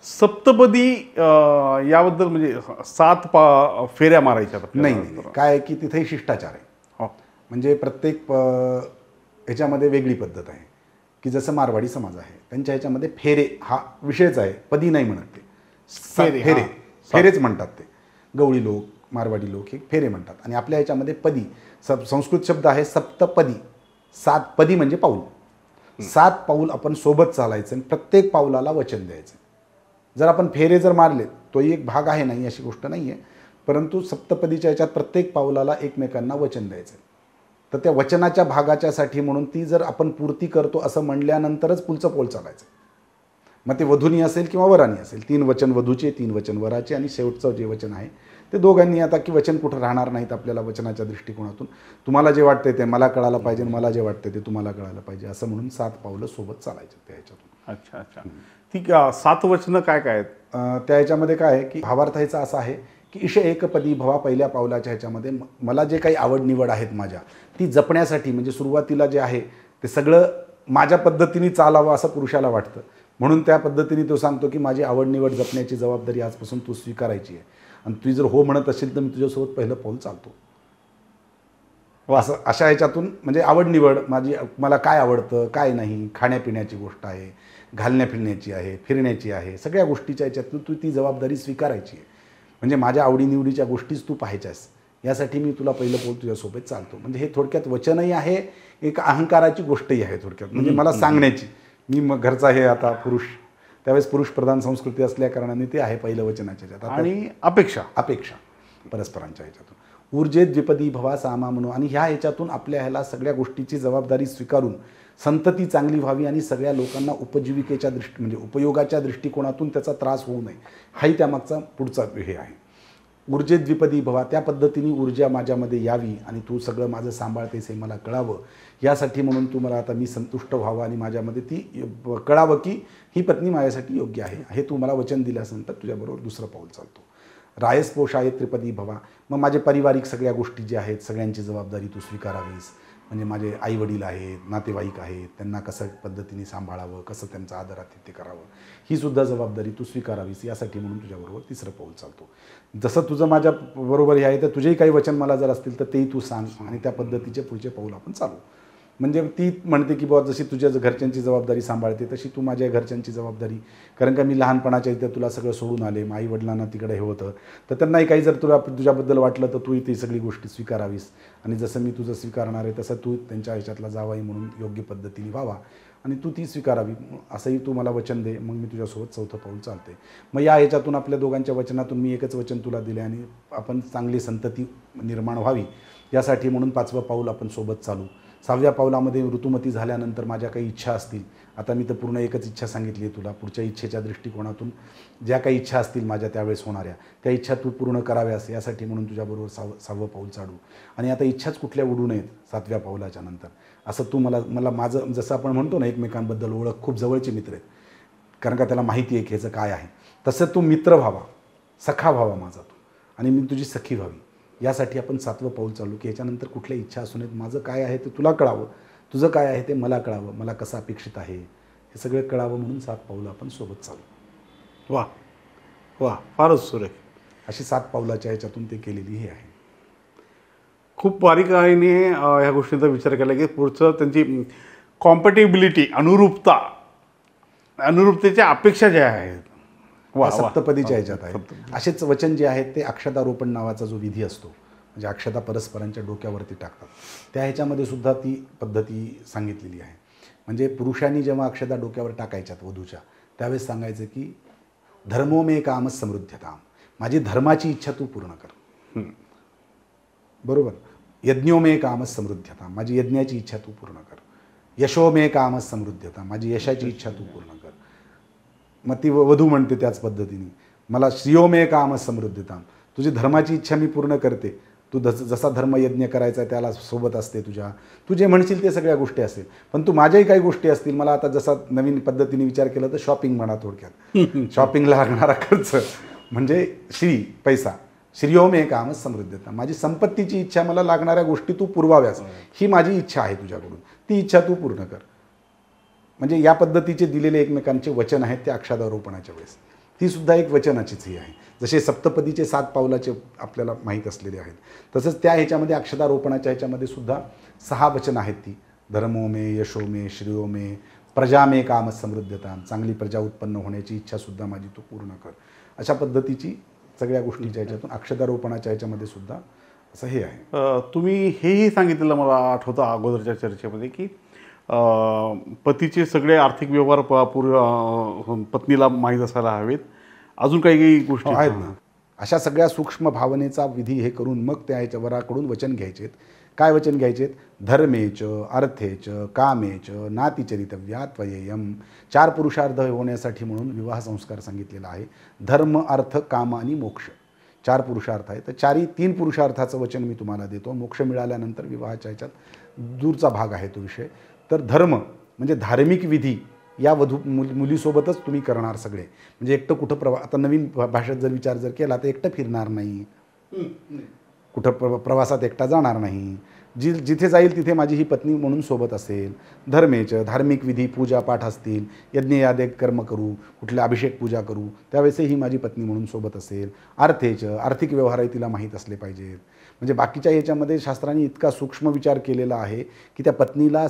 सप्तपदी याबद्दल म्हणजे 7 फेऱ्या मारायच्या नाही नाही, काय आहे की तिथेही शिष्टाचार आहे. हो. म्हणजे प्रत्येक ह्याच्यामध्ये वेगळी पद्धत आहे की जसं मारवाडी समाज आहे त्यांच्या ह्याच्यामध्ये फेरे हा विषयच आहे, पदी नाही म्हणत ते. फेरे, फेरे हां. फेरेच म्हणतात ते. गवळी लोक मारवाडी लोक हे फेरे म्हणतात. आणि आपल्या ह्याच्यामध्ये पदी संस्कृत शब्द आहे सप्तपदी. 7 पदी म्हणजे पाऊल. 7 पाऊल आपण सोबत चालायचं आणि प्रत्येक पाऊलाला वचन द्यायचं. जर आपण फेरे जर मारले तोही एक भाग आहे, नाही अशी गोष्ट नाही आहे, परंतु सप्तपदीच्या ह्याच्यात प्रत्येक पाऊलाला एकमेकांना वचन द्यायचं. तर त्या वचनाच्या भागाच्यासाठी म्हणून ती जर आपण पूर्ती करतो असं म्हणल्यानंतरच पुढचं पाऊल चालायचं. मग ते वधूनी असेल किंवा वरानी असेल, 3 वचन वधूचे, 3 वचन वराचे आणि शेवटचं जे वचन आहे ते दोघांनी. आता की वचन कुठं राहणार नाहीत आपल्याला वचनाच्या दृष्टिकोनातून. तुम्हाला जे वाटते ते मला कळायला पाहिजे, मला जे वाटते ते तुम्हाला कळायला पाहिजे, असं म्हणून 7 पावलं सोबत चालायचे त्या ह्याच्यातून. अच्छा अच्छा, ठीक. 7 वचनं काय काय आहेत? त्या ह्याच्यामध्ये काय आहे की भावार्थ ह्याचा असा आहे की ईश एकपदी भवा. पहिल्या पावलाच्या ह्याच्यामध्ये मला जे काही आवड निवड आहेत माझ्या ती जपण्यासाठी, म्हणजे सुरुवातीला जे आहे ते सगळं माझ्या पद्धतीने चालावं असं पुरुषाला वाटतं. म्हणून त्या पद्धतीने तो सांगतो की माझी आवड निवड जपण्याची जबाबदारी आजपासून तू स्वीकारायची आहे. आणि तू जर हो म्हणत असेल तर मी तुझ्यासोबत पहिलं पाऊल चालतो. असं अशा ह्याच्यातून म्हणजे आवड निवड माझी, मला काय आवडतं काय नाही, खाण्यापिण्याची गोष्ट आहे, घालण्या फिरण्याची आहे, फिरण्याची आहे, सगळ्या गोष्टीच्या ह्याच्यातून तू ती जबाबदारी स्वीकारायची आहे. म्हणजे माझ्या आवडीनिवडीच्या गोष्टीच तू पाहायच्यास, यासाठी मी तुला पहिलं पाऊल तुझ्यासोबत चालतो. म्हणजे हे थोडक्यात वचनही आहे, एक अहंकाराची गोष्टही आहे थोडक्यात. म्हणजे मला सांगण्याची, मी मग घरचा हे आता पुरुष, त्यावेळेस पुरुष प्रधान संस्कृती असल्या कारणाने ते आहे पहिलं वचनाच्या ह्याच्यात. आणि अपेक्षा परस्परांच्या ह्याच्यातून ऊर्जे द्विपदी भवा सामा म्हणून. आणि ह्या ह्याच्यातून आपल्या ह्याला सगळ्या गोष्टीची जबाबदारी स्वीकारून संतती चांगली व्हावी आणि सगळ्या लोकांना उपजीविकेच्या म्हणजे उपयोगाच्या दृष्टिकोनातून त्याचा त्रास होऊ नये, हाही त्यामागचा पुढचा हे आहे. ऊर्जे द्विपदी भवा, त्या पद्धतीने ऊर्जा माझ्यामध्ये यावी आणि तू सगळं माझं सांभाळतेस हे मला कळावं, यासाठी म्हणून तू मला आता मी संतुष्ट व्हावं आणि माझ्यामध्ये ती कळावं की ही पत्नी माझ्यासाठी योग्य आहे, हे तू मला वचन दिल्यानंतर तुझ्याबरोबर दुसरं पाऊल चालतो. रायस पोषाय त्रिपदी भवा. मग माझे पारिवारिक सगळ्या गोष्टी ज्या आहेत सगळ्यांची जबाबदारी तू स्वीकारावीस. म्हणजे माझे आईवडील आहेत, नातेवाईक आहेत, त्यांना कसं पद्धतीने सांभाळावं, कसं त्यांचं आदरातिथ्य करावं, ही सुद्धा जबाबदारी तू स्वीकारावीस, यासाठी म्हणून तुझ्याबरोबर तिसरं पाऊल चालतो. जसं तुझं माझ्या बरोबर हे आहे तर तुझेही काही वचन मला जर असतील तर तेही तू सांग आणि त्या पद्धतीचे पुढचे पाऊल आपण चालू. म्हणजे ती म्हणते की बाबा जशी तुझ्या घरच्यांची जबाबदारी सांभाळते तशी तू माझ्या घरच्यांची जबाबदारी, कारण का मी लहानपणाच्या इथे तुला सगळं सोडून आले, मग आई वडिलांना तिकडे हे होतं, तर त्यांनाही काही जर तुझ्याबद्दल वाटलं तर तू ती सगळी गोष्टी स्वीकारावीस. आणि जसं मी तुझं स्वीकारणार आहे तसं तू त्यांच्या ह्याच्यातला जावाई म्हणून योग्य पद्धतीने व्हावा आणि तू ती स्वीकारावी, असंही तू मला वचन दे. मग मी तुझ्यासोबत चौथं पाऊल चालते. मग या ह्याच्यातून आपल्या दोघांच्या वचनातून मी एकच वचन तुला दिले आणि आपण चांगली संतती निर्माण व्हावी, यासाठी म्हणून 5वं पाऊल आपण सोबत चालू. 6व्या पावलामध्ये ऋतुमती झाल्यानंतर माझ्या काही इच्छा असतील, आता मी तर पूर्ण एकच इच्छा सांगितली आहे तुला, पुढच्या इच्छेच्या दृष्टिकोनातून ज्या काही इच्छा असतील माझ्या त्यावेळेस होणाऱ्या त्या इच्छा तू पूर्ण कराव्यास, यासाठी म्हणून तुझ्याबरोबर 6वं पाऊल चालू. आणि आता इच्छाच कुठल्या उडू नयेत 7व्या पावलाच्या नंतर, असं तू मला माझं जसं आपण म्हणतो ना एकमेकांबद्दल ओळख, खूप जवळचे मित्र आहेत कारण का त्याला माहिती आहे की ह्याचं काय आहे, तसं तू मित्र व्हावा, सखा व्हावा माझा तू, आणि मी तुझी सखी व्हावी, यासाठी आपण 7वं पाऊल चालू की याच्यानंतर कुठल्या इच्छा असू नयेत, माझं काय आहे ते तुला कळावं, तुझं काय आहे ते मला कळावं, मला कसं अपेक्षित आहे हे सगळं कळावं, म्हणून 7 पावलं आपण सोबत चालू. वा वा, फारच सुरेख. अशी 7 पावलाच्या ह्याच्यातून ते केलेली हे आहे. खूप बारीकाईने ह्या गोष्टींचा विचार केला की पुढचं त्यांची कॉम्पॅटिबिलिटी, अनुरूपतेच्या अपेक्षा ज्या आहेत सप्तपदीच्या ह्याच्यात आहे. असेच वचन जे आहेत ते अक्षतारोपण नावाचा जो विधी असतो, म्हणजे अक्षता परस्परांच्या डोक्यावरती टाकतात, त्या ह्याच्यामध्ये सुद्धा ती पद्धती सांगितलेली आहे. म्हणजे पुरुषांनी जेव्हा अक्षता डोक्यावर टाकायच्यात वधूच्या, त्यावेळेस सांगायचं की धर्मो मे काम समृद्धताम, माझी धर्माची इच्छा तू पूर्ण कर. बरोबर. यज्ञो मे काम समृद्धताम, माझी यज्ञाची इच्छा तू पूर्ण कर. यशो मे काम समृद्धताम, माझी यशाची इच्छा तू पूर्ण कर. मग ती वधू म्हणते त्याच पद्धतीने, मला श्रियो मे काम समृद्धताम, तुझी धर्माची इच्छा मी पूर्ण करते, तू जसा धर्मयज्ञ करायचा आहे त्याला सोबत असते तुझ्या, तू जे म्हणशील ते सगळ्या गोष्टी असतील, पण तू माझ्याही काही गोष्टी असतील, मला आता जसा नवीन पद्धतीने विचार केला तर शॉपिंग म्हणा, थोडक्यात शॉपिंगला लागणारा खर्च म्हणजे श्री पैसा, श्रियो मे काम समृद्धता, माझी संपत्तीची इच्छा, मला लागणाऱ्या गोष्टी तू पुरवाव्यास, ही माझी इच्छा आहे तुझ्याकडून, ती इच्छा तू पूर्ण कर. म्हणजे या पद्धतीचे दिलेले एकमेकांचे वचन आहेत ते अक्षतारोपणाच्या वेळेस. ती सुद्धा एक वचनाचीच ही आहे. जसे सप्तपदीचे 7 पावलाचे आपल्याला माहीत असलेले आहेत, तसंच त्या ह्याच्यामध्ये अक्षतारोपणाच्या ह्याच्यामध्ये सुद्धा 6 वचन आहेत. ती धर्मो मे, यशो मे, श्रेयो मे, प्रजा मे काम समृद्धता, चांगली प्रजा उत्पन्न होण्याची इच्छासुद्धा माझी तू पूर्ण कर. अशा पद्धतीची सगळ्या गोष्टीच्या ह्याच्यातून अक्षतारोपणाच्या ह्याच्यामध्ये सुद्धा असं हे आहे. तुम्ही हेही सांगितलेलं मला आठवतं अगोदरच्या चर्चेमध्ये की पतीचे सगळे आर्थिक व्यवहार पत्नीला माहीत असायला हवेत. अजून काही काही गोष्टी आहेत ना. अशा सगळ्या सूक्ष्म भावनेचा विधी हे करून मग त्या ह्याच्या वराकडून वचन घ्यायचेत. काय वचन घ्यायचेत? धर्मेच, अर्थेच, कामेच, नातिचरितव्या त्वयेयम. 4 पुरुषार्थ होण्यासाठी म्हणून विवाह संस्कार सांगितलेला आहे. धर्म, अर्थ, काम आणि मोक्ष 4 पुरुषार्थ आहेत. तर 3 पुरुषार्थाचं वचन मी तुम्हाला देतो. मोक्ष मिळाल्यानंतर विवाहाच्या ह्याच्यात दूरचा भाग आहे तो विषय. तर धर्म म्हणजे धार्मिक विधी या मुलीसोबतच तुम्ही करणार सगळे. म्हणजे एकटं कुठं आता नवीन भाषेत जर विचार जर केला तर एकटं फिरणार नाही, कुठं प्रवासात एकटा जाणार नाही. जिथे जाईल तिथे माझी ही पत्नी म्हणून सोबत असेल. धर्मेच, धार्मिक विधी, पूजा पाठ असतील, यज्ञ यादे कर्म करू, कुठले अभिषेक पूजा करू, त्यावेळेसही ही माझी पत्नी म्हणून सोबत असेल. अर्थेच, आर्थिक व्यवहारही तिला माहीत असले पाहिजेत. म्हणजे बाकीच्या याच्यामध्ये शास्त्रांनी इतका सूक्ष्म विचार केलेला आहे की त्या पत्नीला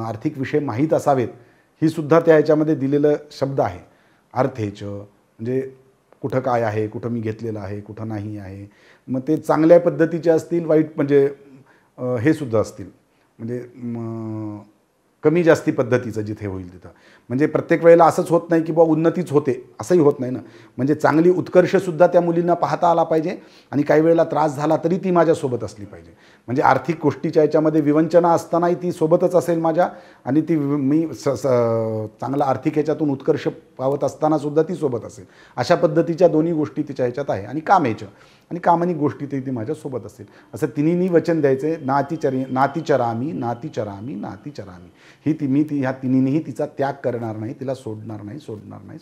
आर्थिक विषय माहीत असावेत, ही सुद्धा त्या ह्याच्यामध्ये दिलेलं शब्द आहे. अर्थेच म्हणजे कुठं काय आहे, कुठं मी घेतलेलं आहे, कुठं नाही आहे. मग ते चांगल्या पद्धतीचे असतील, वाईट म्हणजे हे सुद्धा असतील, म्हणजे कमी जास्ती पद्धतीचं जिथे होईल तिथं. म्हणजे प्रत्येक वेळेला असंच होत नाही की बाबा उन्नतीच होते, असंही होत नाही ना. म्हणजे चांगली उत्कर्षसुद्धा त्या मुलींना पाहता आला पाहिजे आणि काही वेळेला त्रास झाला तरी ती माझ्यासोबत असली पाहिजे. म्हणजे आर्थिक गोष्टीच्या याच्यामध्ये विवंचना असतानाही ती सोबतच असेल माझ्या, आणि ती मी चांगला आर्थिक ह्याच्यातून उत्कर्ष पावत असतानासुद्धा ती सोबत असेल. अशा पद्धतीच्या दोन्ही गोष्टी तिच्या ह्याच्यात आहे. आणि कामेचं आणि कामानी गोष्टी ती माझ्यासोबत असेल. असं तिन्ही वचन द्यायचे. नातिचरामी नातिचरामी नातिचरामी. ह्या तिन्हीही तिचा त्याग करणार नाही, तिला सोडणार नाही.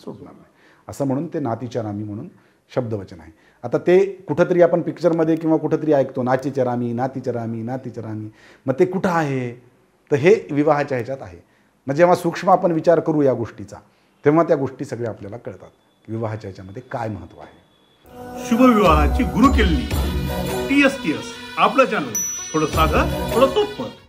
असं म्हणून ते नातिचरामी म्हणून शब्दवचन आहे. आता ते कुठंतरी आपण पिक्चरमध्ये किंवा कुठंतरी ऐकतो नातिचरामी. मग ते कुठं आहे? तर हे विवाहाच्या ह्याच्यात आहे. मग जेव्हा सूक्ष्म आपण विचार करू या गोष्टीचा, तेव्हा त्या गोष्टी सगळ्या आपल्याला कळतात. विवाहाच्या ह्याच्यामध्ये काय महत्त्व आहे. शुभविवाहाची गुरुकिल्ली TSTS आपलं चॅनल. थोडं साधं, थोडं सोपं.